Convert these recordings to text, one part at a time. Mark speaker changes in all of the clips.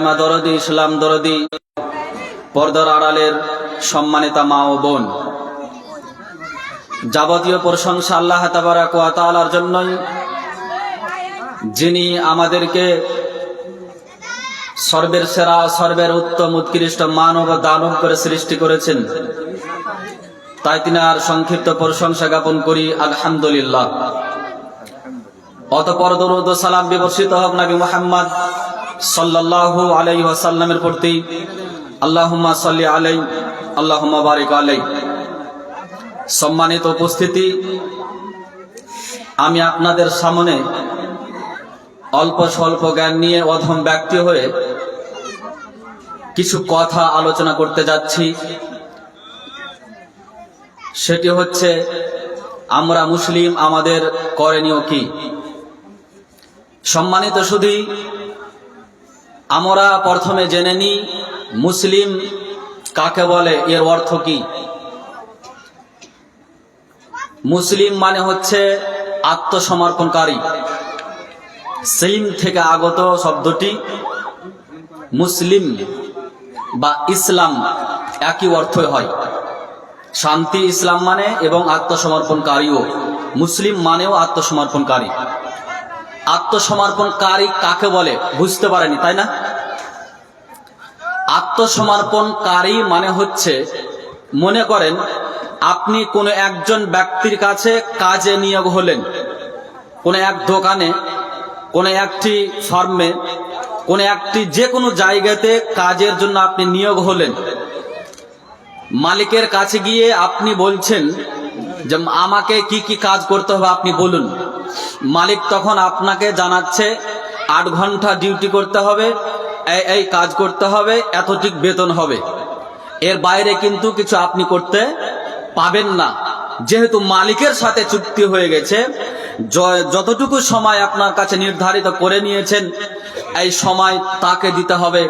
Speaker 1: মা দরদি, ইসলাম দরদি, পর্দার আড়ালের সম্মানিতা মা ও বোন, যাবতীয় প্রশংসা আল্লাহ তাবারাক ওয়া তাআলার জন্যই, যিনি আমাদেরকে সর্বের সেরা, সর্বের উত্তম, উৎকৃষ্ট মানব ও দানব করে সৃষ্টি করেছেন। তাই তিনার সংক্ষিপ্ত প্রশংসা জ্ঞাপন করি, আলহামদুলিল্লাহ। অতঃপর দরুদ ও সালাম বিবর্ষিত হোক নবী মুহাম্মদ সাল্লাল্লাহু আলাইহি ওয়াসাল্লামের প্রতি। আল্লাহুম্মা সাল্লি আলাইহি, আল্লাহুম্মা বারিক আলাইহি। সম্মানিত উপস্থিতি, আমি আপনাদের সামনে অল্প স্বল্প জ্ঞান নিয়ে অধম ব্যক্তি হয়ে কিছু কথা আলোচনা করতে যাচ্ছি। সেটি হচ্ছে, আমরা মুসলিম, আমাদের করণীয় কি। সম্মানিত সুধী, আমরা প্রথমে জেনে নিই মুসলিম কাকে বলে, এর অর্থ কি। মুসলিম মানে হচ্ছে আত্মসমর্পণকারী। সিলিম থেকে আগত শব্দটি মুসলিম বা ইসলাম একই অর্থই হয়। শান্তি ইসলাম মানে, এবং আত্মসমর্পণকারীও। মুসলিম মানেও আত্মসমর্পণকারী। আত্মসমর্পণকারী কাকে বলে বুঝতে পারেনি, তাই না? আত্মসমর্পণকারী মানে হচ্ছে, মনে করেন আপনি কোনো একজন ব্যক্তির কাছে কাজে নিয়োগ হলেন, কোনো এক দোকানে, কোনো একটি ফার্মে, কোনো একটি যে কোনো জায়গাতে কাজের জন্য আপনি নিয়োগ হলেন। মালিকের কাছে গিয়ে আপনি বলছেন যে আমাকে কি কি কাজ করতে হবে আপনি বলুন। মালিক তখন আপনাকে জানাচ্ছে 8 ঘন্টা ডিউটি করতে হবে, এই কাজ করতে হবে, এতটুক বেতন হবে। এর বাইরে কিন্তু কিছু আপনি করতে পাবেন না। যেহেতু মালিকের সাথে চুক্তি হয়ে গেছে, যতটুকু সময় আপনার কাছে নির্ধারিত করে নিয়েছেন, এই সময় তাকে দিতে হবে।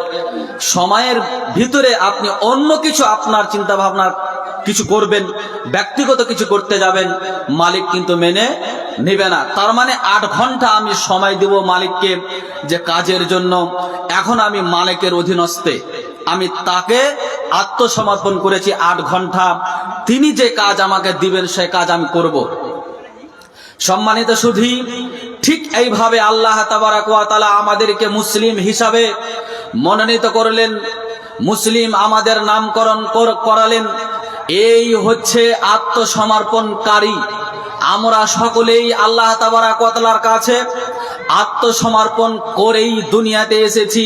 Speaker 1: সময়ের ভিতরে আপনি অন্য কিছু আপনার চিন্তা ভাবনা কিছু করবেন, ব্যক্তিগত কিছু করতে যাবেন, মালিক কিন্তু মেনে নেবে না। তার মানে 8 ঘন্টা আমি সময় দেব মালিককে যে কাজের জন্য। এখন আমি মালিকের অধীনস্থে, আমি তাকে আত্মসমর্পণ করেছি 8 ঘন্টা। তিনি যে কাজ আমাকে দিবেন সে কাজ আমি করব। সম্মানিত সুধী, ঠিক এইভাবে আল্লাহ তাবারাক ওয়া তাআলা আমাদেরকে মুসলিম হিসাবে মনোনীত করলেন, মুসলিম আমাদের নামকরণ করালেন। এই হচ্ছে আত্মসমর্পণকারী। আমরা সকলেই আল্লাহ তাবারাক ওয়া তাআলার কাছে আত্মসমর্পণ করেই দুনিয়াতে এসেছি।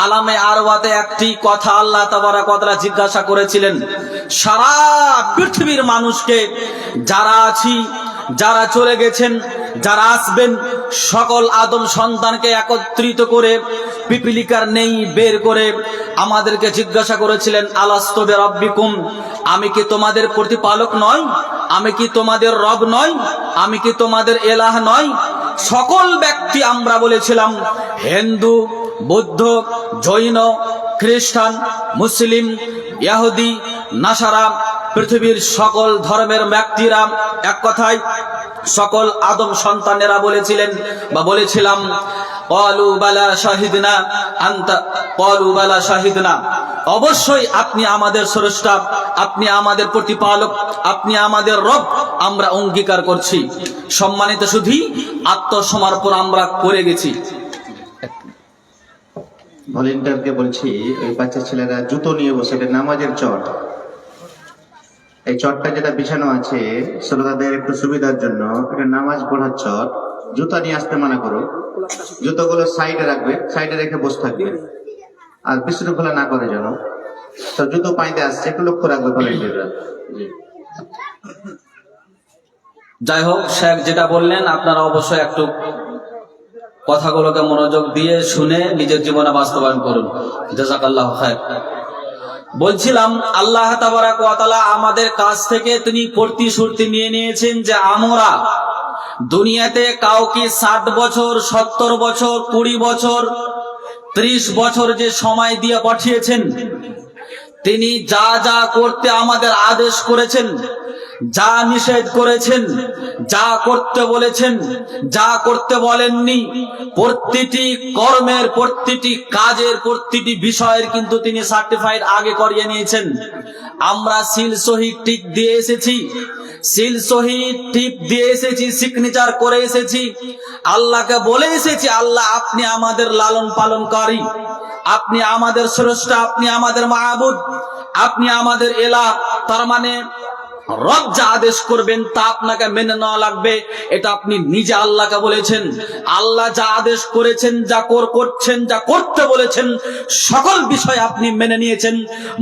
Speaker 1: আলামে আরওয়াতে একটি কথা আল্লাহ তাবারাক ওয়া তাআলা জিজ্ঞাসা করেছিলেন, সারা পৃথিবীর মানুষকে, যারা আছি, যারা চলে গেছেন, যারা আসবেন, সকল আদম সন্তানকে একত্রিত করে পিপিলিকার নেই বের করে আমাদেরকে জিজ্ঞাসা করেছিলেন, আলাস্তু বিরাব্বিকুম, আমি কি তোমাদের প্রতিপালক নয়? আমি কি তোমাদের রব নয়? আমি কি তোমাদের এলাহ নয়? সকল ব্যক্তি আমরা বলেছিলাম, হিন্দু, বৌদ্ধ, জৈন, খ্রিস্টান, মুসলিম, ইহুদি, নাসারা, পৃথিবীর সকল ধর্মের ব্যক্তিরা এক কথায় সকল আদম সন্তানেরা বলেছিলেন বা বলেছিলাম, ক্বালু বালা শাহিদনা আনতা, ক্বালু বালা শাহিদনা, অবশ্যই আপনি আমাদের স্রষ্টা, আপনি আমাদের প্রতিপালক, আপনি আমাদের রব, আমরা অঙ্গীকার করছি। সম্মানিত সুধী, আত্মসমর্পণ আমরা করে গেছি।
Speaker 2: ভলেন্টিয়ারকে বলছি, ওই বাচ্চা ছেলেরা জুতো নিয়ে বসে, এটা নামাজের চট। এই চটটা যেটা বিছানো আছে শ্রোতাদের একটু সুবিধার জন্য, এটা নামাজ পড়ার চট। জুতা নিয়ে আসতে মানা করো, জুতোগুলো সাইডে রাখবে, সাইডে রেখে বসে থাকবে, আর বিশৃঙ্খলা না করে যেন। তো জুতো পাইতে আসছে, একটু লক্ষ্য রাখবে ভলেন্টিয়াররা।
Speaker 1: যাই হোক, শেখ যেটা বললেন, আপনারা অবশ্যই একটু কথাগুলোকে মনোযোগ দিয়ে শুনে নিজের জীবনে বাস্তবায়ন করুন। জাযাকাল্লাহু খায়র। বলছিলাম, আল্লাহ তাবারাক ওয়া তাআলা আমাদের কাছ থেকে তিনি প্রতিশ্রুতি নিয়ে নিয়েছেন যে আমরা দুনিয়াতে কাউকে 60 বছর, 70 বছর, 20 বছর, 30 বছর যে সময় দিয়ে পাঠিয়েছেন, তিনি যা যা করতে আমাদের আদেশ করেছেন যা নিষেধ করেছেন, যা করতে বলেছেন, যা করতে বলেননি, প্রতিটি কর্মের, প্রতিটি কাজের, প্রতিটি বিষয়ের কিন্তু তিনি সার্টিফাইড আগে করিয়ে নিয়েছেন। আমরা সিল সহি টিক দিয়ে এসেছি, সিল সহি টিপ দিয়ে এসেছি, সিগনেচার করে এসেছি, আল্লাহকে বলে এসেছি, আল্লাহ আপনি আমাদের লালন পালনকারী, আপনি আমাদের স্রষ্টা, আপনি আমাদের মাহবুদ, আপনি আমাদের এলাহ। তার মানে রব যা আদেশ করবেন তা আপনাকে মেনে নেওয়া লাগবে, এটা আপনি নিজে আল্লাহকে বলেছেন। আল্লাহ যা আদেশ করেছেন, যা করছেন, যা করতে বলেছেন, সকল বিষয় আপনি মেনে নিয়েছেন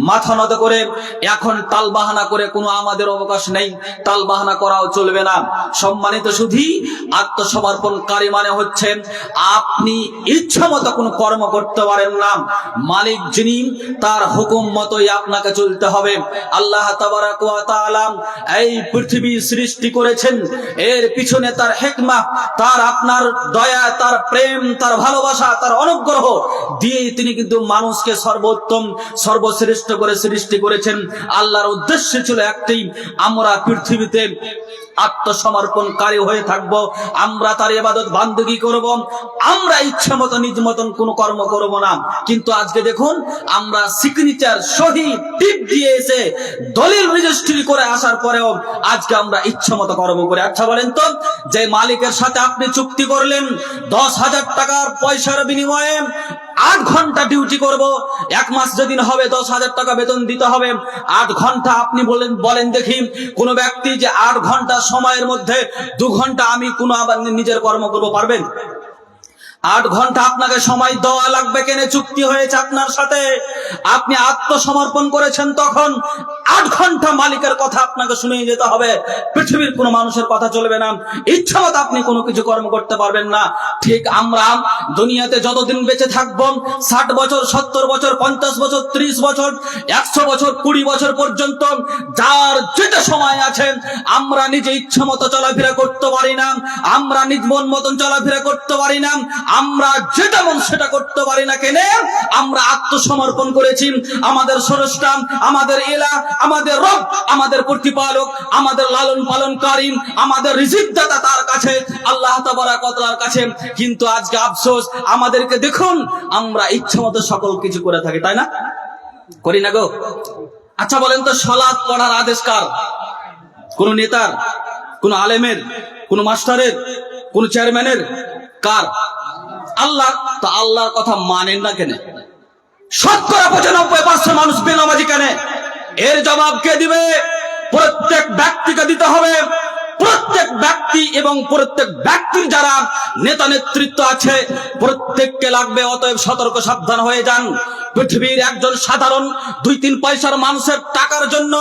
Speaker 1: মাথা নত করে। এখন তালবাহানা করে কোনো আমাদের অবকাশ নেই, তালবাহানা করাও চলবে না। সম্মানিত শুধু আত্মসমর্পণকারী মানে হচ্ছে আপনি ইচ্ছা মতো কোনো কর্ম করতে পারেন না, মালিক যিনি তার হুকুম মতোই আপনাকে চলতে হবে। আল্লাহ তাবারাক ওয়া তাআলা এই পৃথিবী সৃষ্টি করেছেন, এর পিছনে তার হিকমা, তার আপনার দয়া, তার প্রেম, তার ভালোবাসা, তার অনুগ্রহ দিয়ে তিনি কিন্তু মানুষকে সর্বোত্তম, সর্বশ্রেষ্ঠ করে সৃষ্টি করেছেন। আল্লাহর উদ্দেশ্য ছিল একটাই, আমরা পৃথিবীতে আত্মসমর্পণকারী হয়ে থাকব, আমরা তার ইবাদত বান্দেগী করব, আমরা ইচ্ছা মতো নিজ মতন কোনো কর্ম করব না। কিন্তু আজকে দেখুন, আমরা সিগনেচার সহি টিপ দিয়ে এসে দলিল রেজিস্ট্রি করে আসার পরেও আজকে আমরা ইচ্ছা মতো কর্ম করি। আচ্ছা বলেন তো, যে মালিকের সাথে আপনি চুক্তি করলেন 10,000 টাকার পয়সার বিনিময়ে 8 ঘন্টা ডিউটি করব, 1 মাস যেদিন হবে 10,000 টাকা বেতন দিতে হবে, 8 ঘন্টা আপনি বলেন দেখি, কোন ব্যক্তি যে 8 ঘন্টা সময়ের মধ্যে 2 ঘন্টা আমি কোনো আবার নিজের কর্ম করব পারবেন? 8 ঘন্টা আপনাকে সময় দেওয়া লাগবে, কেন চুক্তি হয়েছে আপনার সাথে, আপনি আত্মসমর্পণ করেছেন, তখন 8 ঘন্টা মালিকের কথা আপনাকে শুনে যেতে হবে, পৃথিবীর কোনো মানুষের কথা চলবে না, ইচ্ছা মতো আপনি কোনো কিছু কর্ম করতে পারবেন না। ঠিক আমরা দুনিয়াতে যতদিন বেঁচে থাকবো, 60 বছর, 70 বছর, 50 বছর, 30 বছর, 100 বছর, 20 বছর পর্যন্ত যার যেটা সময় আছে, আমরা নিজে ইচ্ছা মতো চলাফেরা করতে পারি না, আমরা নিজ মন মতন চলাফেরা করতে পারি না, আমরা যেটা মন সেটা করতে পারি না। কেন? আমরা আত্মসমর্পণ করেছি আমাদের স্রষ্টা, আমাদের এলাহ, আমাদের রব, আমাদের প্রতিপালক, আমাদের লালন পালনকারী, আমাদের রিজিক দাতা তার কাছে, আল্লাহ তাবারাক ওয়া তাআলার কাছে। কিন্তু আজকে আফসোস, আমাদেরকে দেখুন, আমরা ইচ্ছা মতো সকল কিছু করে থাকি, তাই না? করি না গো? আচ্ছা বলেন তো, সালাত পড়ার আদেশ কার? কোন নেতার, কোন আলেমের, কোন মাস্টারের, কোন চেয়ারম্যানের? কার? আল্লাহ। তো আল্লাহর কথা মানেন না কেন? 95% মানুষ বেনামাজি কেন? এর জবাব কে দিবে? প্রত্যেক ব্যক্তিকে দিতে হবে। প্রত্যেক ব্যক্তি এবং প্রত্যেক ব্যক্তির যারা নেতা নেতৃত্ব আছে, প্রত্যেককে লাগবে। অতএব সতর্ক সাবধান হয়ে যান। পৃথিবীর একজন সাধারণ 2-3 পয়সার মানুষের টাকার জন্য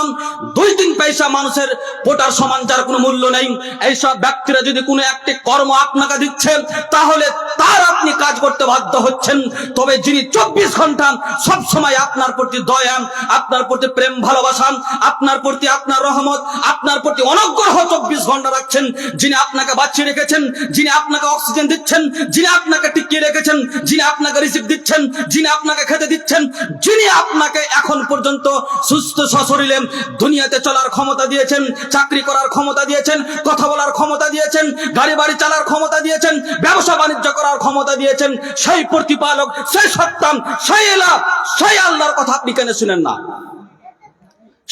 Speaker 1: 2-3 পয়সা মানুষের পোটার সমান যার কোনো মূল্য নেই, এইসব ব্যক্তিরা যদি কোনো একটি কর্ম আপনাকে দিচ্ছে, তাহলে তার আপনি কাজ করতে বাধ্য হচ্ছেন। তবে যিনি 24 ঘন্টা সব সময় আপনার প্রতি দয়া, আপনার প্রতি প্রেম, ভালোবাসা, আপনার প্রতি আপনার রহমত, আপনার প্রতি অনুগ্রহ 24 ঘন্টা রাখছেন, যিনি আপনাকে বাঁচিয়ে রেখেছেন, যিনি আপনাকে অক্সিজেন দিচ্ছেন, যিনি আপনাকে টিকিয়ে রেখেছেন, যিনি আপনাকে রিজিক দিচ্ছেন, যিনি আপনাকে খেতে দিচ্ছেন, যিনি আপনাকে এখন পর্যন্ত সুস্থ সশরীরে দুনিয়াতে চলার ক্ষমতা দিয়েছেন, চাকরি করার ক্ষমতা দিয়েছেন, কথা বলার ক্ষমতা দিয়েছেন, গাড়ি বাড়ি চালার ক্ষমতা দিয়েছেন, ব্যবসা বাণিজ্য করার ক্ষমতা দিয়েছেন, সেই প্রতিপালক, সেই সত্তা, সেই এলাহ, সেই আল্লাহর কথা আপনি কেন শুনেন না?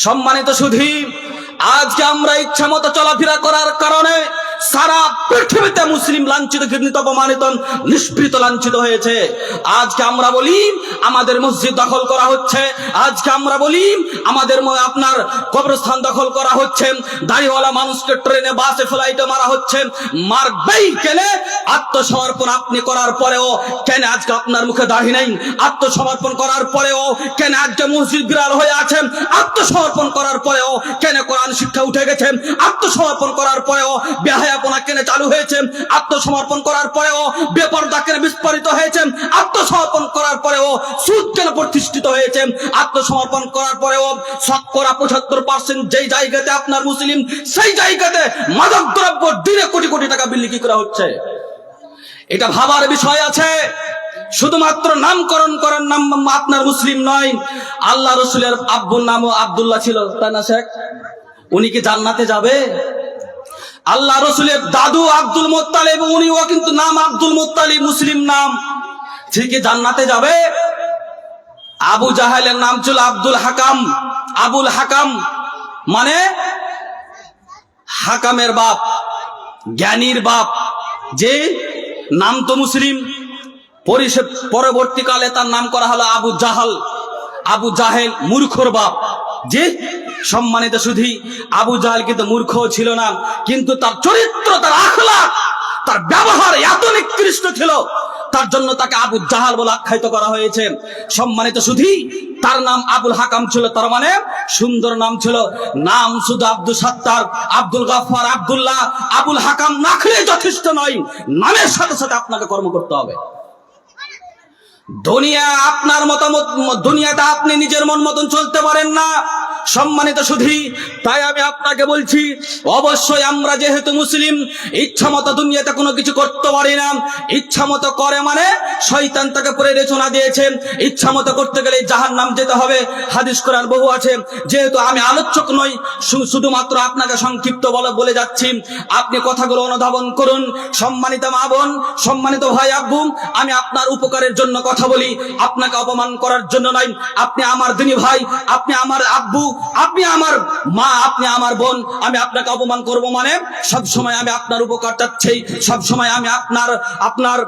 Speaker 1: সম্মানিত সুধী, আজকে আমরা ইচ্ছা মতো চলাফেরা করার কারণে সারা পৃথিবীতে মুসলিম লাঞ্ছিত, ঘৃণিত, অপমানিত, নিষ্পৃত, লাঞ্ছিত হয়েছে। আজকে আমরা বলি আমাদের মসজিদ দখল করা হচ্ছে, আজকে আমরা বলি আমাদের আপনার কবরস্থান দখল করা হচ্ছে, দাড়িওয়ালা মানুষকে ট্রেনে, বাসে, ফ্লাইটে মারা হচ্ছে। মারবেই কেন? আত্মসমর্পণ আপনি করার পরেও কেন আজকে আপনার মুখে দাড়ি নেই? আত্মসমর্পণ করার পরেও কেন আজকে মসজিদ বিড়াল হয়ে আছেন? আত্মসমর্পণ করার পরেও কেন কোরআন শিক্ষা উঠে গেছে? আত্মসমর্পণ করার পরেও বেহায়াপনা কেন চালু হয়েছে? আত্মসমর্পণ করার পরেও বেপরদা কেন বিস্ফোরিত হয়েছে? আত্মসমর্পণ করার পরেও সুদ কেন প্রতিষ্ঠিত হয়েছে? আত্মসমর্পণ করার পরেও 75% যেই জায়গাতে আপনার মুসলিম, সেই জায়গাতে মাদক দ্রব্য দিনে কোটি কোটি টাকা বিক্রি করা হচ্ছে। এটা ভাবার বিষয় আছে। শুধুমাত্র নামকরণ করার নাম আপনার মুসলিম নয়, আল্লাহ রসুলের আব্বুর নামও আব্দুল্লাহ ছিল, তাই না শেখ? উনি কি জান্নাতে যাবে? আল্লাহ রসুলের দাদু আব্দুল মুত্তালিব, উনিও কিন্তু নাম আব্দুল মুত্তালিব, মুসলিম নাম, ঠিকই জান্নাতে যাবে? আবু জাহেলের নাম ছিল আব্দুল হাকাম, আবুল হাকাম মানে হাকামের বাপ, জ্ঞানীর বাপ, যে নাম তো মুসলিম, পরবর্তীকালে তার নাম করা হলো আবু জাহাল, আবু জাহেল মূর্খর বাপ। যে সম্মানিত শুধু আবু জাহেল কিন্তু মূর্খ ছিল না, কিন্তু তার চরিত্র, তার আখলাক, তার ব্যবহার এত নিকৃষ্ট ছিল, তার জন্য তাকে আবু জাহাল বলে আখ্যায়িত করা হয়েছে। সম্মানিত শুধু তার নাম আবুল হাকাম ছিল, তার মানে সুন্দর নাম ছিল। নাম শুধু আব্দুল সাত্তার, আব্দুল গাফফার, আব্দুল্লাহ, আবুল হাকাম না খেলে যথেষ্ট নয়, নামের সাথে সাথে আপনাকে কর্ম করতে হবে। দুনিয়া আপনার মতামত, দুনিয়াতে আপনি নিজের মন মতন চলতে পারেন না। সম্মানিত সুধী, তাই আমি আপনাকে বলছি, অবশ্যই আমরা যেহেতু মুসলিম, ইচ্ছা মতো দুনিয়াতে কোনো কিছু করতে পারি না। ইচ্ছা মতো করে মানে শয়তান তাকে প্রেরণা দিয়েছে, ইচ্ছা মতো করতে গেলে জাহান্নাম যেতে হবে। হাদিস কোরআন বহু আছে। যেহেতু আমি আলোচক নই, শুধুমাত্র আপনাকে সংক্ষিপ্ত বলে যাচ্ছি, আপনি কথাগুলো অনুধাবন করুন। সম্মানিত মা বোন, সম্মানিত ভাই আব্বু, আমি আপনার উপকারের জন্য কথা বলি, আপনাকে অপমান করার জন্য নয়। আপনি আমার দিনী ভাই, আপনি আমার আব্বু, আপনি আমার মা, আপনি আমার বোন, আমি আপনাকে অপমান করব মানে সব সময় আমি আপনার উপকার চাচ্ছি, সব সময় আমি আপনার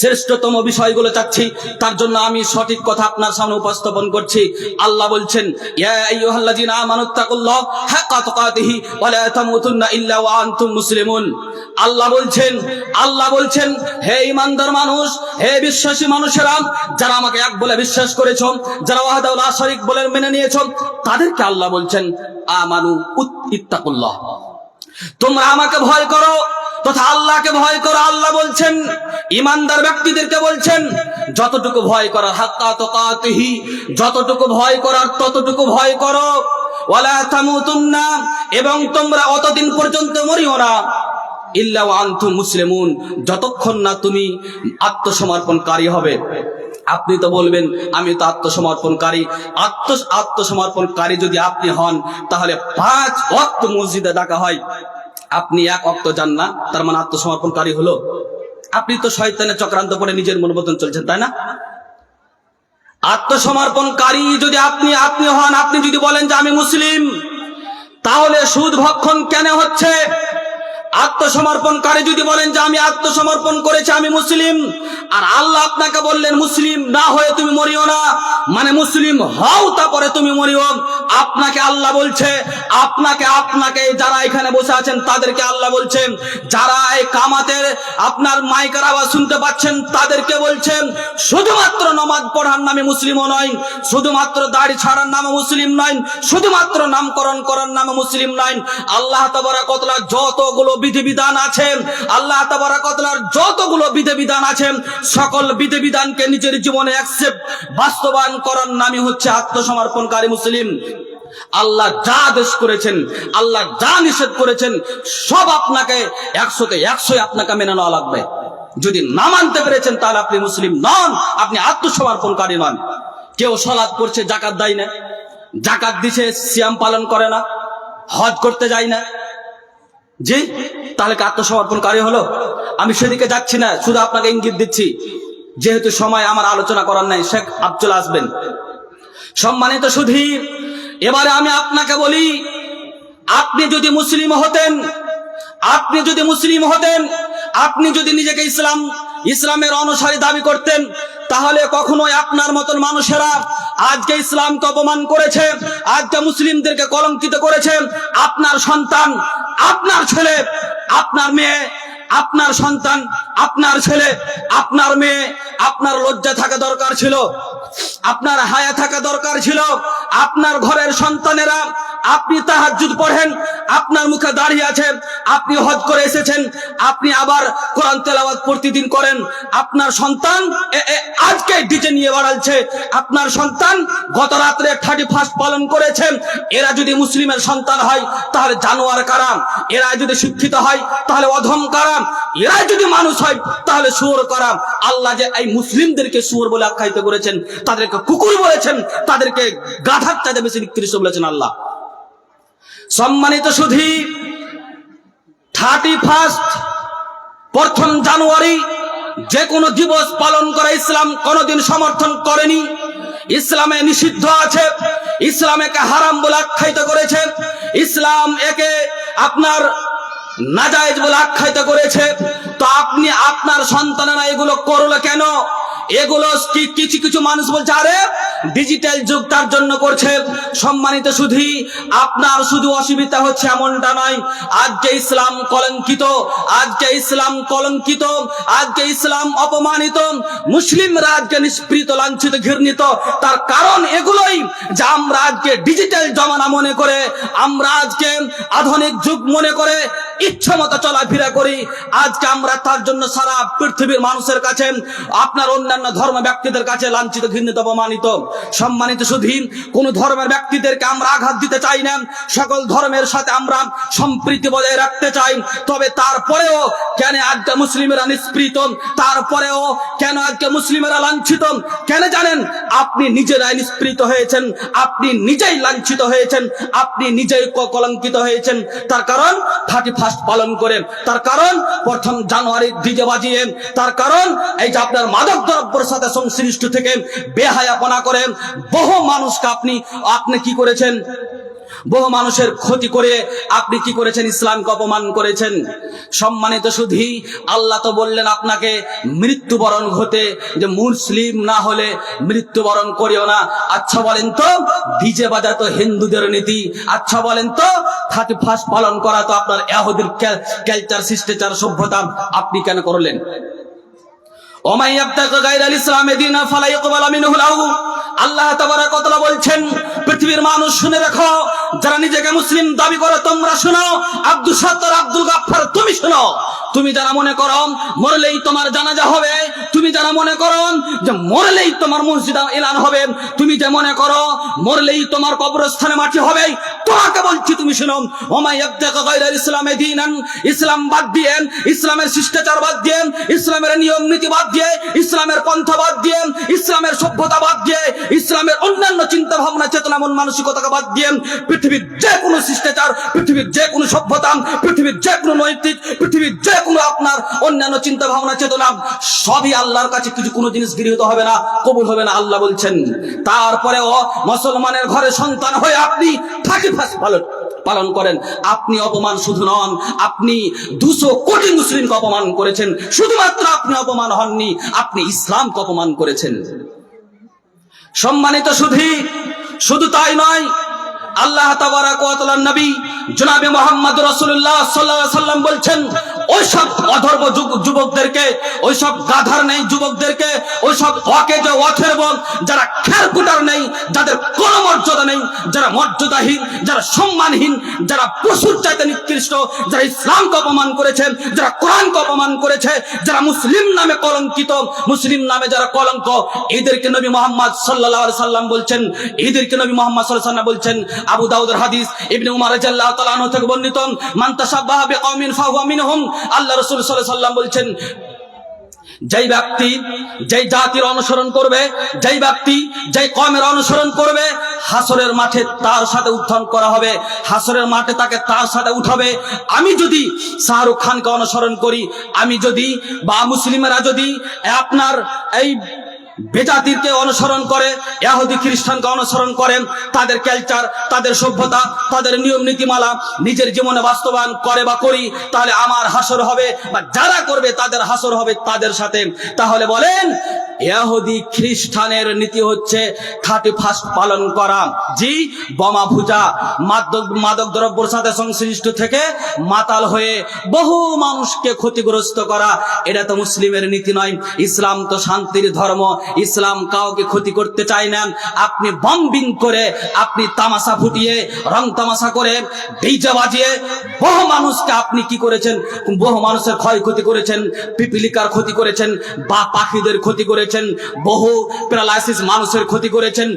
Speaker 1: শ্রেষ্ঠতম বিষয়গুলো চাচ্ছি, তার জন্য আমি সঠিক কথা আপনার সামনে উপস্থাপন করছি। আল্লাহ বলছেন, ইয়া আইয়ুহাল্লাযীনা আমানুত্তাকুল্লাহ হাক্কা তুকাতিহি ওয়া লা তামুতুন্না ইল্লা ওয়া আনতুম মুসলিমুন। আল্লাহ বলছেন, হে ঈমানদার মানুষ, হে বিশ্বাসী মানুষেরা, যারা আমাকে এক বলে বিশ্বাস করেছো, যারা ওয়াহদাহু লা শারীক বলে মেনে নিয়েছো, তাদেরকে আল্লাহ বলছেন আমানু ইত্তাকুল্লাহ, তোমরা আমাকে ভয় করো তথা আল্লাহকে ভয় করো। আল্লাহ বলছেন ঈমানদার ব্যক্তিদেরকে বলছেন, যতটুকু ভয় করার হাক্কা তুকাতিহি, যতটুকু ভয় করার ততটুকু ভয় করো। ওয়ালা তামুতুন্না, এবং তোমরা অতদিন পর্যন্ত মরিও না, ইল্লা ওয়া আনতুম মুসলিমুন, যতক্ষণ না তুমি আত্মসমর্পণকারী হবে। আপনি তো বলবেন আমি তো আত্মসমর্পণকারী। আত্মসমর্পণকারী যদি আপনি হন, তাহলে 5 ওয়াক্ত মসজিদে ডাকা হয়, আপনি 1 ওয়াক্ত যান না, তার মানে আত্মসমর্পণকারী হলো? আপনি তো শয়তানের চক্রান্ত করে নিজের মন মতন চলছেন, তাই না? আত্মসমর্পণকারী যদি আপনি হন, আপনি যদি বলেন যে আমি মুসলিম, তাহলে সুদ ভক্ষণ কেন হচ্ছে? আত্মসমর্পণকারী যদি বলেন যে আমি আত্মসমর্পণ করেছি, আমি মুসলিম, আর আল্লাহ আপনাকে বললেন মুসলিম না হয়ে তুমি মরিও না, মানে মুসলিম হও তারপরে তুমি মরিও। আপনাকে আল্লাহ বলছে, আপনাকে যারা এখানে বসে আছেন তাদেরকে আল্লাহ বলছেন, যারা এই কামাতের আপনার মাইকের আওয়াজ শুনতে পাচ্ছেন তাদেরকে বলছেন, শুধুমাত্র নামাজ পড়ার নামে মুসলিমও নয়, শুধুমাত্র দাড়ি ছাড়ার নামে মুসলিম নয়, শুধুমাত্র নামকরণ করার নামে মুসলিম নয়। আল্লাহ তাবারক ওয়া তাআলা যতগুলো বিধিবিধান আছে, আল্লাহ তাবারক ওয়া তাআলার যতগুলো বিধিবিধান আছে, সকল বিধিবিধানকে নিজের জীবনে অ্যাকসেপ্ট, বাস্তবায়ন করার নামই হচ্ছে আত্মসমর্পণকারী মুসলিম। আল্লাহ যা আদেশ করেছেন, আল্লাহ যা নিষেধ করেছেন, সব আপনাকে 100তে 100 আপনাকে মেনে নেওয়া লাগবে। যদি না মানতে পেরেছেন তাহলে আপনি মুসলিম নন, আপনি আত্মসমর্পণকারী নন। কেউ সালাত করছে, যাকাত দেয় না, যাকাত দিছে, সিয়াম পালন করে না, হজ করতে যায় না, জি, তাহলে কি আত্মসমর্পণকারী হলো? আমি সেদিকে যাচ্ছি না, শুধু আপনাকে ইঙ্গিত দিচ্ছি, যেহেতু সময় আমার আলোচনা করার নাই, শেখ আব্দুল আসবেন। সম্মানিত সুধী, এবারে আমি আপনাকে বলি, আপনি যদি মুসলিম হতেন, আপনি যদি নিজেকে ইসলামের অনুসারী দাবি করতেন, তাহলে কখনোই আপনার মতন মানুষেরা আজকে ইসলামকে অপমান করেছে, আজকে মুসলিমদেরকে কলঙ্কিত করেছে। আপনার সন্তান, আপনার ছেলে, আপনার মেয়ে, আপনার সন্তান, আপনার ছেলে, আপনার মেয়ে, আপনার লজ্জা থাকা দরকার ছিল, আপনার হায়া থাকা দরকার ছিল। আপনার ঘরের সন্তানেরা, আপনি তাহাজ্জুদ পড়েন, আপনার মুখে দাঁড়িয়ে আছে, আপনি হজ করে এসেছেন, আপনি আবার কোরআন তেলাওয়াত প্রতিদিন করেন, আপনার সন্তান আজকে ডিজে নিয়ে বেড়াচ্ছে, আপনার সন্তান গত রাত্রে 31 পালন করেছে। এরা যদি মুসলিমের সন্তান হয় তাহলে জানোয়ার কারা, এরা যদি শিক্ষিত হয় তাহলে অধম কারা, এরা যদি মানুষ হয় তাহলে শুয়োর কারা। আল্লাহ যে এই মুসলিমদেরকে শুয়োর বলে আখ্যায়িত করেছেন, তাদেরকে কুকুর বলেছেন, তাদেরকে গাধার চাইতে বেশি নিকৃষ্ট বলেছেন আল্লাহ। সম্মানিত সুধী, 31 প্রথম জানুয়ারি যে কোনো দিবস পালন করা ইসলাম কোনোদিন সমর্থন করেনি। ইসলামে নিষিদ্ধ আছে, ইসলাম একে হারাম বলে আখ্যায়িত করেছে, ইসলাম একে আপনার নাজায়েজ বলে আখ্যায়িত করেছে। তো আপনি আপনার সন্তানেরা এগুলো করলো কেন? এগুলো কিছু কিছু মানুষ বলছে আরে ডিজিটাল যুগ তার জন্য করছে। সম্মানিত সুধী, আপনার শুধু অসুবিধা হচ্ছে এমনটা নয়। আজকে ইসলাম কলঙ্কিত, আজকে ইসলাম কলঙ্কিত, আজকে ইসলাম অপমানিত, মুসলিমরা আজকে নিষ্পৃত, লাঞ্ছিত, ঘৃণিত। তার কারণ এগুলোই যে আমরা আজকে ডিজিটাল জমানা মনে করে, আমরা আজকে আধুনিক যুগ মনে করে ইচ্ছা মতো চলাফেরা করি। আজকে আমরা তার জন্য সারা পৃথিবীর মানুষের কাছে, আপনার অন্যান্য ধর্ম ব্যক্তিদের কাছে লাঞ্ছিত, ঘৃণিত, অপমানিত। সম্মানিত সুধী, কোন ধর্মের ব্যক্তিদেরকে আমরা আঘাত দিতে চাই না, সকল ধর্মের সাথে আমরা সম্প্রীতি বজায় রাখতে চাই। তবে তারপরেও কেন আজকে মুসলিমেরা নিষ্পৃত, তারপরেও কেন আজকে মুসলিমেরা লাঞ্ছিত? কেন জানেন? আপনি নিজেরাই নিষ্পৃত হয়েছেন, আপনি নিজেই লাঞ্ছিত হয়েছেন, আপনি নিজেই কলঙ্কিত হয়েছেন। তার কারণ 31 পালন করে, তার কারণ প্রথম জানুয়ারি ডিজে বাজিয়ে, তার কারণ এই যে আপনার মাদক দ্রব্যের সাথে সংশ্লিষ্ট থেকে বেহায়াপনা করে বহু মানুষকে আপনি কি করেছেন? বহু মানুষের ক্ষতি করে আপনি কি করেছেন? ইসলামকে অপমান করেছেন। সম্মানিত সুধী, আল্লাহ তো বললেন আপনাকে মৃত্যুবরণ হতে, যে মুসলিম না হলে মৃত্যুবরণ করিও না। আচ্ছা বলেন তো, ডিজে বাজা তো হিন্দুদের নীতি। আচ্ছা বলেন তো, 31 পালন করা তো আপনার ইহুদির কালচার, শিষ্টাচার, সভ্যতা। আপনি কেন করলেন? ওমাই ইয়াবতাগি গায়রাল ইসলামি দীনা ফালা ইকবালা মিনহু লাহু। আল্লাহ তাবারক ওয়া তাআলা বলছেন, পৃথিবীর মানুষ শুনে রাখো, যারা নিজেকে মুসলিম দাবি করে তোমরা শোনো, আব্দুল সত্তার, আব্দুল গাফফার তুমি শোনো। তুমি যারা মনে করো মরলেই তোমার জানাজা হবে, তুমি যারা মনে করো যে মরলেই তোমার মসজিদে এলান হবে, তুমি যে মনে করো মরলেই তোমার কবরস্থানে মাটি হবে, তোমাকে বলছি তুমি শোনো। ওমাই ইয়াবতাগি গায়রাল ইসলামি দীনান, ইসলাম বাদ দিয়ে, ইসলামের শিষ্টাচার বাদ দিয়ে, ইসলামের নিয়ম নীতি বাদ দিয়ে, ইসলামের পন্থা বাদ দিয়ে, ইসলামের সভ্যতা বাদ দিয়ে, ইসলামের অন্যান্য চিন্তা ভাবনা, চেতনা, মন মানসিকতাকে বাদ দিয়ে পৃথিবীর যে কোনো শিষ্টাচার, পৃথিবীর যে কোনো সভ্যতা, পৃথিবীর যে কোনো নৈতিক, পৃথিবীর যে কোনো আপনার অন্যান্য চিন্তা ভাবনা, চেতনা, সবই আল্লাহর কাছে কিছু কোনো জিনিস গৃহীত হবে না, কবুল হবে না। আল্লাহ বলছেন তারপরেও মুসলমানের ঘরে সন্তান হয়ে আপনি 31 পালন করেন। আপনি অপমান শুধু নন, আপনি 200 কোটি মুসলিমকে অপমান করেছেন। শুধুমাত্র আপনি অপমান হননি, আপনি ইসলামকে অপমান করেছেন। সম্মানিত সুধী, শুধু তাই নয়, আল্লাহ তাবারক ওয়া তাআলার নবী জনাবে মুহাম্মদ রাসূলুল্লাহ সাল্লাল্লাহু আলাইহি সাল্লাম বলছেন, ওইসব অধর্ম যুবকদেরকে, ওইসব গাধার নেই যুবকদেরকে, ওইসব অকেজো অথর্ব, যারা খেরকুটার নেই, যাদের কোনো মর্যাদা নেই, যারা মর্যাদাহীন, যারা সম্মানহীন, যারা পশুর চাইতে নিকৃষ্ট, যারা ইসলামকে অপমান করেছে, যারা কোরআনকে অপমান করেছে, যারা মুসলিম নামে কলঙ্কিত, মুসলিম নামে যারা কলঙ্ক, এদেরকে নবী মুহাম্মদ সাল্লাল্লাহু আলাইহি সাল্লাম বলছেন, এদেরকে নবী মুহাম্মদ সাল্লাল্লাহু আলাইহি সাল্লাম বলছেন। আবু দাউদের হাদিস, ইবনে উমর রাদিয়াল্লাহু তাআলা আনহু থেকে বর্ণিত, মান তাশাব্বাহা বিকওমিন ফাহুয়া মিনহুম। আল্লাহ রাসূল সাল্লাল্লাহু আলাইহি সাল্লাম বলছেন, যেই ব্যক্তি যেই জাতির অনুসরণ করবে, যেই ব্যক্তি যেই কওমের অনুসরণ করবে, হাসরের মাঠে তার সাথে উত্থান করা হবে, হাসরের মাঠে তাকে তার সাথে উঠাবে। আমি যদি শাহরুখ খানকে অনুসরণ করি, আমি যদি বা মুসলিমেরা যদি আপনার এই বেজাতিরকে অনুসরণ করে, ইহুদি খ্রিস্টানকে অনুসরণ করেন, তাদের কালচার, তাদের সভ্যতা, তাদের নিয়ম নীতিমালা নিজের জীবনে বাস্তবায়ন করে বা করি, তাহলে আমার হাসর হবে, বা যারা করবে তাদের হাসর হবে তাদের সাথে। তাহলে বলেন, ইহুদি খ্রিস্টানের নীতি হচ্ছে 31 পালন করা, জি বোমা ফুটা, মাদক দ্রব্যের সাথে সংশ্লিষ্ট থেকে মাতাল হয়ে বহু মানুষকে ক্ষতিগ্রস্ত করা। এটা তো মুসলিমের নীতি নয়। ইসলাম তো শান্তির ধর্ম, ইসলাম কাউকে ক্ষতি করতে চায় না। আপনি বম্বিং করে, আপনি তামাশা ফুটিয়ে, রং তামাশা করে, ডিজে বাজিয়ে বহু মানুষকে আপনি কি করেছেন? বহু মানুষের ক্ষয়ক্ষতি করেছেন, পিপিলিকার ক্ষতি করেছেন, বা পাখিদের ক্ষতি করেছেন, করেছেন, বহু প্যারালাইসিস মানুষের ক্ষতি করেছেন,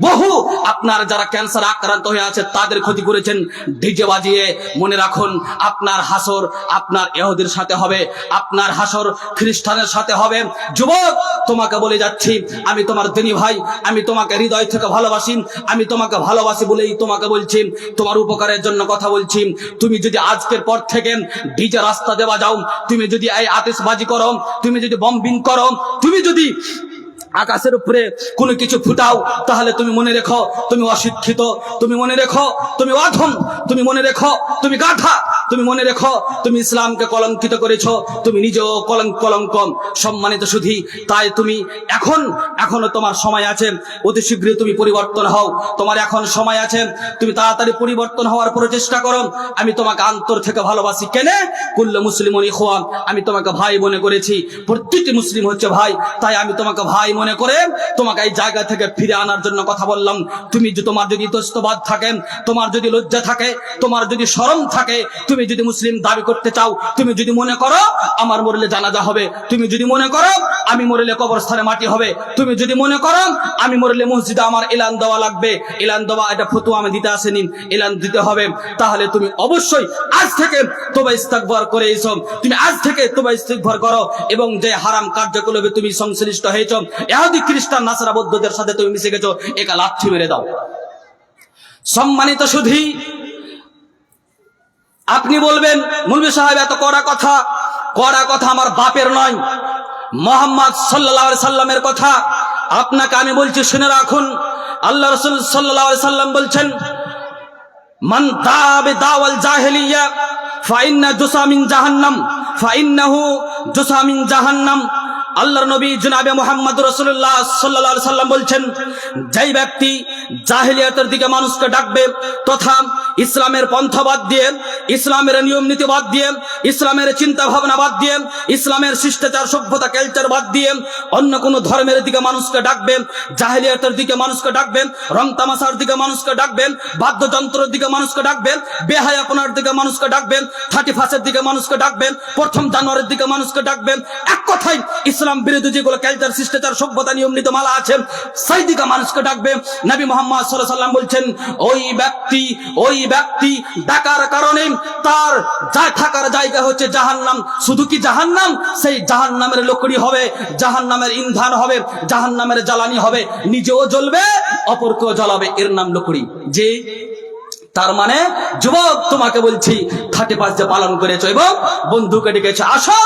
Speaker 1: বহু আপনার যারা ক্যান্সার আক্রান্ত হয়ে আছে তাদের ক্ষতি করেছেন ডিজে বাজিয়ে। মনে রাখুন, আপনার হাসর আপনার ইহুদির সাথে হবে, আপনার হাসর খ্রিস্টানের সাথে হবে। যুবক, তোমাকে বলে যাচ্ছি, আমি তোমার দিনী ভাই, আমি তোমাকে হৃদয় থেকে ভালোবাসি, আমি তোমাকে ভালোবাসি বলেই তোমাকে বলছি, তোমার উপকারের জন্য কথা বলছি। তুমি যদি আজকের পর থেকে ডিজে রাস্তা দেওয়া যাও, তুমি যদি এই আতিশবাজি করো, তুমি যদি বম্বিং করো, তুমি যদি আকাশের উপরে কোনো কিছু ফুটাও, তাহলে তুমি মনে রেখো তুমি অশিক্ষিত, তুমি মনে রেখো তুমি অধম, তুমি মনে রেখো তুমি গাধা, তুমি মনে রেখো তুমি ইসলামকে কলঙ্কিত করেছো, তুমি নিজেও কলঙ্ক। সম্মানিত সুধী, তাই তুমি এখনো তোমার সময় আছে, অতি শীঘ্রই তুমি পরিবর্তন হও, তোমার এখন সময় আছে, তুমি তাড়াতাড়ি পরিবর্তন হওয়ার প্রচেষ্টা করো। আমি তোমাকে অন্তর থেকে ভালোবাসি। কেনে কুল্লু মুসলিমুন ইখওয়া, আমি তোমাকে ভাই মনে করেছি, প্রত্যেকটি মুসলিম হচ্ছে ভাই, তাই আমি তোমাকে ভাই মনে করে তোমাকে এই জায়গা থেকে ফিরে আনার জন্য কথা বললাম। তোমার যদি ইতস্তবাদ থাকে, তোমার যদি লজ্জা থাকে, তোমার যদি শরম থাকে, তুমি যদি মুসলিম দাবি করতে চাও, তুমি যদি মনে করো আমার মরলে জানাজা হবে, তুমি যদি মনে করো আমি মরলে কবরস্থানে মাটি হবে, তুমি যদি মনে করো আমি মরলে মসজিদে আমার এলান দেওয়া লাগবে, এলান দেওয়া এটা ফতোয়া আমি দিতে আসেনি, এলান দিতে হবে, তাহলে তুমি অবশ্যই আজ থেকে তওবা ইস্তিগফার করে এসো, তুমি আজ থেকে তওবা ইস্তিগফার করো, এবং যে হারাম কার্যকলাপে তুমি সংশ্লিষ্ট হয়েছো, ইহুদি খ্রিস্টান নাসারা বৌদ্ধদের সাথে তুমি মিশে গেছো, একা লাথি মেরে দাও। সম্মানিত সুধী, আপনি বলবেন মৌলভী সাহেব এত কড়া কথা আমার বাপের নয়, মুহাম্মদ সাল্লাল্লাহু আলাইহি সাল্লামের কথা আপনাকে আমি বলছি, শুনে রাখুন। আল্লাহ রাসূল সাল্লাল্লাহু আলাইহি সাল্লাম বলছেন, মান দাবে দাওয়াল জাহেলিয়া ফাইন্না জুসামিন জাহান্নাম, ফাইন্নাহু জুসামিন জাহান্নাম। আল্লাহর নবী জনাবে মুহাম্মদ রাসূলুল্লাহ সাল্লাল্লাহু আলাইহি সাল্লাম বলছেন, যেই ব্যক্তি জাহেলিয়াতের দিকে মানুষকে ডাকবে, তথা ইসলামের পন্থা বাদ দিয়ে, ইসলামের নিয়ম নীতি বাদ দিয়ে, ইসলামের চিন্তা ভাবনা বাদ দিয়ে, ইসলামের শিষ্টাচার সভ্যতা কালচার বাদ দিয়ে অন্য কোন ধর্মের দিকে মানুষকে ডাকবেন, জাহেলিয়াতের দিকে মানুষকে ডাকবেন, রং তামাশার দিকে মানুষকে ডাকবেন, বাদ্যযন্ত্রের দিকে মানুষকে ডাকবেন, বেহায়াপনার দিকে মানুষকে ডাকবেন, 31 দিকে মানুষকে ডাকবেন, প্রথম জানুয়ারির দিকে মানুষকে ডাকবেন, এক কথায় ইসলাম বিরোধী যেগুলো কালচার শিষ্টাচার সভ্যতা নিয়ম নীতি মালা আছে সেই দিকে মানুষকে ডাকবে। নবী মুহাম্মদ সাল্লাল্লাহু আলাইহি সাল্লাম বলছেন, ওই ব্যক্তি ডাকার কারণে তার যা থাকার জায়গা হচ্ছে জাহান্নাম। শুধু কি জাহান্নাম, সেই জাহান্নামের লকড়ি হবে, জাহান্নামের ইন্ধন হবে, জাহান্নামের জ্বালানি হবে, নিজেও জ্বলবে অপরকেও জ্বালাবে, এর নাম লকড়ি। যে তার মানে যুবক তোমাকে বলছি, 31 যে পালন করেছো এবং বন্ধুকে ডেকেছো, আসো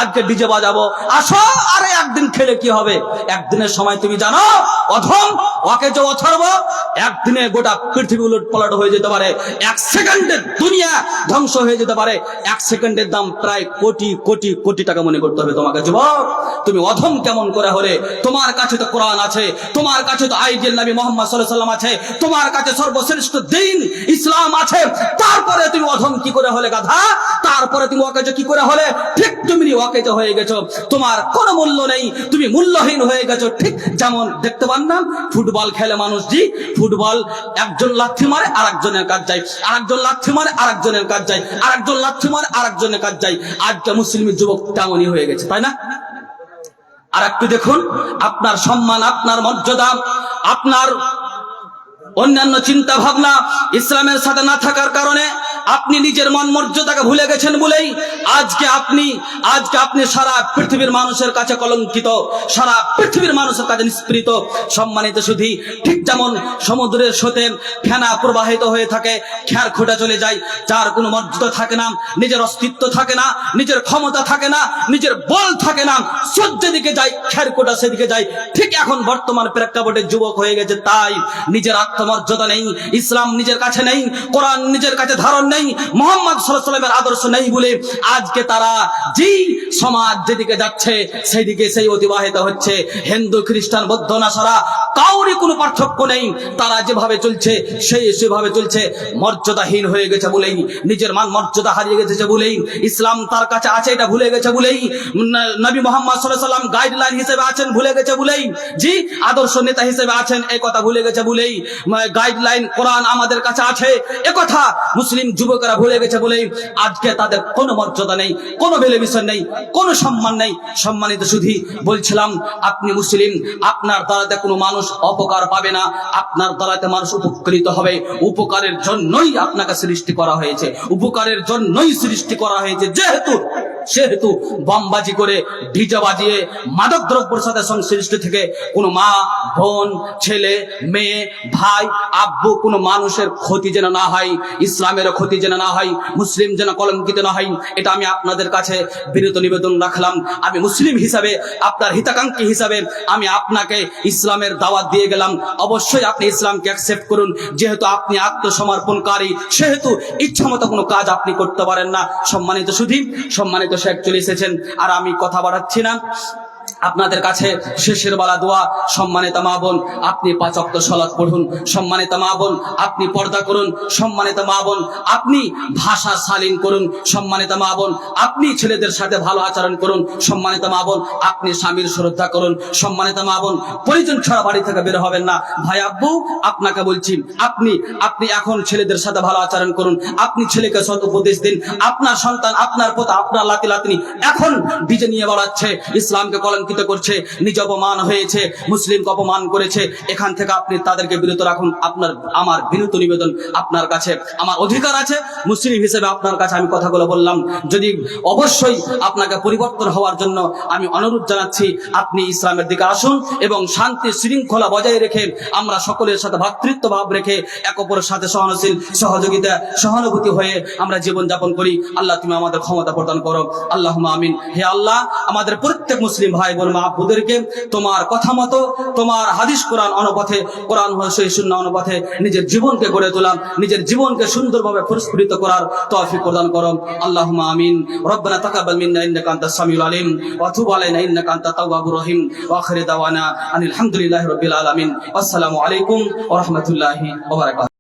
Speaker 1: আজকে ডিজে বাজাবো, আসো, আরে একদিন খেলে কি হবে, একদিনের সময় তুমি জানো অধম, ওকে যে অথর্ব, একদিনে গোটা পৃথিবী উলট পালট হয়ে যেতে পারে, 1 সেকেন্ডে দুনিয়া ধ্বংস হয়ে যেতে পারে, 1 সেকেন্ডের দাম প্রায় কোটি কোটি কোটি টাকা মনে করতে হবে তোমাকে। যুবক, তুমি অধম কেমন করে হলে? তোমার কাছে তো কোরআন আছে, তোমার কাছে তো আইডিয়াল নবী মুহাম্মদ সাল্লাল্লাহু আলাইহি সাল্লাম আছে, তোমার কাছে সর্বশ্রেষ্ঠ দ্বীন ইসলাম আছে, তারপরে তুমি অধম কি করে হলে গাধা? তারপরে তুমি ওকে কি করে হলে? ঠিক তুমি ওকে হয়ে গেছো, তোমার কোনো মূল্য নেই, তুমি মূল্যহীন হয়ে গেছো। ঠিক যেমন দেখতে পান না ফুটবল খেলে মানুষ, জি ফুটবল একজন লাথি মারে আরেকজনের কাজ যায়, আরেকজন লাথি মারে আরেকজনের কাজ যায়, আরেকজন লাথি মারে আরেকজনের কাজ যায়। আজকে মুসলিম যুবক তেমনই হয়ে গেছে, তাই না? আর একটু দেখুন, আপনার সম্মান, আপনার মর্যাদা, আপনার অন্যান্য চিন্তা ভাবনা ইসলামের সাথে না থাকার কারণে আপনি নিজের মান মর্যাদাকে ভুলে গেছেন বলেই আজকে আপনি সারা পৃথিবীর মানুষের কাছে কলঙ্কিত, সারা পৃথিবীর মানুষের কাছে নিষ্পৃত। সম্মানিত সুধী, ঠিক যেমন সমুদ্রের স্রোতে ফেনা প্রবাহিত হয়ে থাকে, খেয়ার খোঁটা চলে যায়, যার কোনো মর্যাদা থাকে না, নিজের অস্তিত্ব থাকে না, নিজের ক্ষমতা থাকে না, নিজের বল থাকে না, সূর্য দিকে যায়, খেয়ার খোঁটা সেদিকে যায়। ঠিক এখন বর্তমান প্রেক্ষাপটে যুবক হয়ে গেছে, তাই নিজের আত্মমর্যাদা নেই, ইসলাম নিজের কাছে নেই, কোরআন নিজের কাছে ধারণ নেই, মুহাম্মদ সাল্লাল্লাহু আলাইহি সাল্লামের আদর্শ নেই বলে আজকে তারা যেই সমাজ যেদিকে যাচ্ছে সেই দিকে সেই অতিবাহিত হচ্ছে। হিন্দু, খ্রিস্টান, বৌদ্ধ, নাসারা কাউরি কোনো পার্থক্য নেই, তারা যেভাবে চলছে সেভাবে চলছে। মর্যাদাহীন হয়ে গেছে বলেই, নিজের মান মর্যাদা হারিয়ে গেছে বলেই, ইসলাম তার কাছে আছে এটা ভুলে গেছে বলেই, নবী মুহাম্মদ সাল্লাল্লাহু আলাইহি সাল্লাম গাইডলাইন হিসেবে আছেন ভুলে গেছে বলেই, জি আদর্শ নেতা হিসেবে আছেন এই কথা ভুলে গেছে বলেই, গাইডলাইন কোরআন আমাদের কাছে আছে। একথা মুসলিম যুবকেরা ভুলে গেছে বলেই আজকে তাদের কোনো মর্যাদা নেই, কোনো ভ্যালুয়েশন নেই, কোনো সম্মান নেই। সম্মানিত সুধী, বলছিলাম আপনি মুসলিম, আপনার দ্বারাতে কোনো মানুষ অপকার পাবে না, আপনার দ্বারাতে মানুষ উপকৃত হবে। উপকারের জন্যই আপনাকে সৃষ্টি করা হয়েছে, উপকারের জন্যই সৃষ্টি করা হয়েছে। সেহেতু বমবাজি করে, ডিজে বাজিয়ে, মাদক দ্রব্যের সাথে সংশ্লিষ্ট থেকে কোনো মা, বোন, ছেলে, মেয়ে, ভাই, আব্বু, কোনো মানুষের ক্ষতি যেন না হয়, ইসলামের ক্ষতি যেন না হয়, মুসলিম যেন কলঙ্কিত না হয়, এটা আমি আপনাদের কাছে বিনীত নিবেদন রাখলাম। আমি মুসলিম হিসাবে, আপনার হিতাকাঙ্ক্ষী হিসাবে আমি আপনাকে ইসলামের দাওয়াত দিয়ে গেলাম। অবশ্যই আপনি ইসলামকে অ্যাকসেপ্ট করুন। যেহেতু আপনি আত্মসমর্পণকারী, সেহেতু ইচ্ছামতো কোনো কাজ আপনি করতে পারেন না। সম্মানিত সুধী, সম্মানিত শেখ চলে এসেছেন, আর আমি কথা বাড়াচ্ছি না। আপনাদের কাছে শেষের বেলা দোয়া, সম্মানিত মা বোন আপনি 5 ওয়াক্ত সালাত পড়ুন, সম্মানিত মা বোন আপনি পর্দা করুন, সম্মানিত মা বোন আপনি ভাষা শালীন করুন, সম্মানিত মা বোন আপনি ছেলেদের সাথে ভালো আচরণ করুন, সম্মানিত মা বোন আপনি স্বামীর শ্রদ্ধা করুন, সম্মানিত মা বোন পরিজন ছাড়া বাড়ি থেকে বের হবেন না। ভাই আব্বু আপনাকে বলছি, আপনি এখন ছেলেদের সাথে ভালো আচরণ করুন, আপনি ছেলেকে সৎ উপদেশ দিন। আপনার সন্তান, আপনার পোতা, আপনার লাতিনি এখন ডিজে নিয়ে বেড়াচ্ছে, ইসলামকে কলঙ্কিত করছে, নিজ অপমান হয়েছে, মুসলিমকে অপমান করেছে। এখান থেকে আপনি তাদেরকে বিরত রাখুন। আমার বিনীত নিবেদন আপনার কাছে, আমার অধিকার আছে মুসলিম হিসেবে আপনার কাছে আমি কথাগুলো বললাম। যদি অবশ্যই আপনাকে পরিবর্তন হওয়ার জন্য আমি অনুরোধ জানাচ্ছি, আপনি ইসলামের দিকে আসুন এবং শান্তি শৃঙ্খলা বজায় রেখে আমরা সকলের সাথে ভ্রাতৃত্ব ভাব রেখে এক অপরের সাথে সহনশীল, সহযোগিতা, সহানুভূতি হয়ে আমরা জীবন যাপন করি। আল্লাহ তুমি আমাদের ক্ষমতা প্রদান করো, আল্লাহুম্মা আমিন। হে আল্লাহ, আমাদের প্রত্যেক মুসলিম ভাই বোন মা আপুদেরকে তোমার কথা মতো, তোমার হাদিস কোরআন অনুপাতে, কোরআন সহিহ সুন্নাহ অনুপাতে নিজের জীবনকে গড়ে তোলা, নিজের জীবনকে সুন্দরভাবে পুরস্কৃত করার তৌফিক প্রদান করো, আল্লাহুম্মা আমিন। রব্বানা তাকাব্বাল মিন্না ইন্নাকা আনতাস সামিউল আলিম ওয়া তুব আলাইনা ইন্নাকা আনতাত তাওয়াবুর রহিম ওয়া আখিরু দাওয়ানা আনিল হামদুলিল্লাহি রাব্বিল আলামিন। আসসালামু আলাইকুম ওয়া রাহমাতুল্লাহি ওয়া বারাকাতুহু।